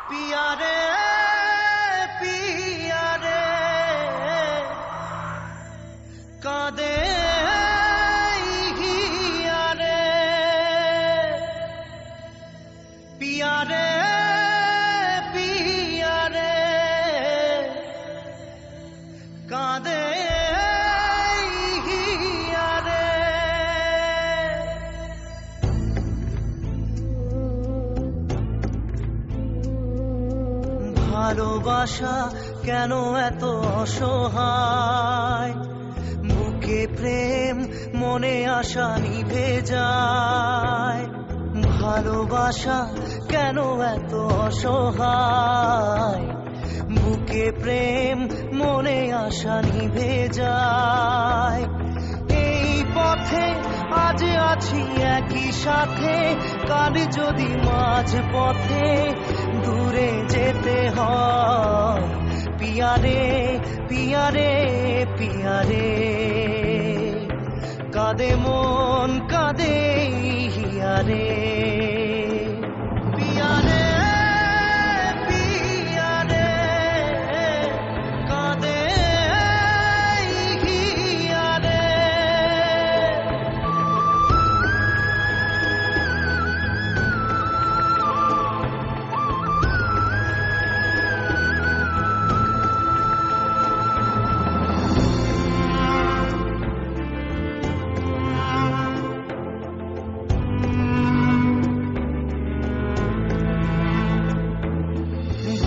पिया रे पिया रे कादे हिया रे पिया रे पिया रे कादे हिया रे ভালোবাসা কেন এত অসহায় বুকে প্রেম মনে আশা নিভে যায় ভালোবাসা কেন এত অসহায় বুকে প্রেম মনে আশা নিভে যায় এই পথে আজ আছি একই সাথে কাল যদি মাঝ পথে দূরে যেতে হয় পিয়া রে পিয়া রে পিয়া রে কাঁদে মন কাঁদে হিয়া রে পিয়া রে পিয়া রে কাঁদে হিয়া রে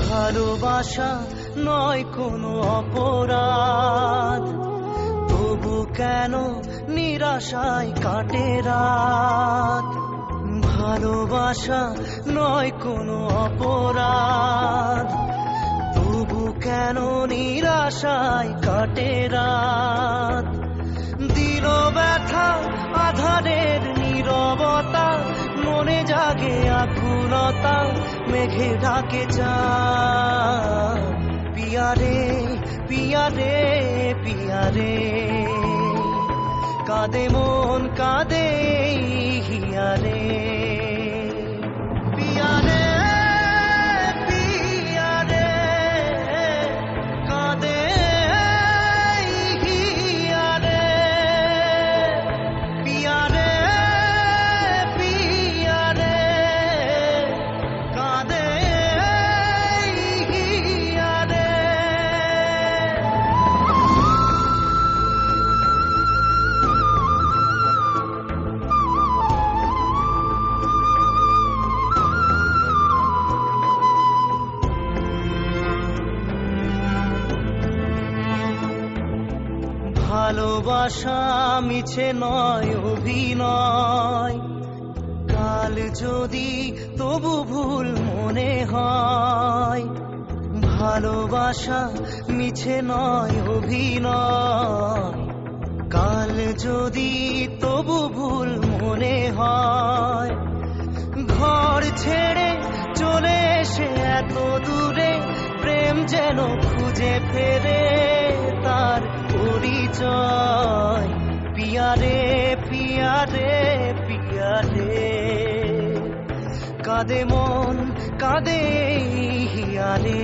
ভালোবাসা নয় কোনো অপরাধ তবু কেন নিরাশায় কাটে রাত ভালোবাসা নয় কোনো অপরাধ তবু কেন নিরাশায় কাটে রাত দিল ব্যথা আধারের নীরবতা মনে জাগে আকুলতা মেঘে ঢাকে চাঁদ পিয়া রে পিয়া রে পিয়া রে কাঁদে মন কাঁদে হিয়া রে পিয়া রে পিয়া রে কাঁদে হিয়া রে পিয়া রে পিয়া রে কাঁদে হিয়া রে ভালোবাসা মিছে নয় অভিনয় কাল যদি তবু ভুল মনে হয় ভালোবাসা মিছে নয় অভিনয় কাল যদি তবু ভুল মনে হয় ঘর ছেড়ে চলে এসে এত দূরে প্রেম যেন খুঁজে ফেরে তার পরিচয় পিয়া রে পিয়া রে পিয়া রে কাঁদে মন কাঁদে হিয়া রে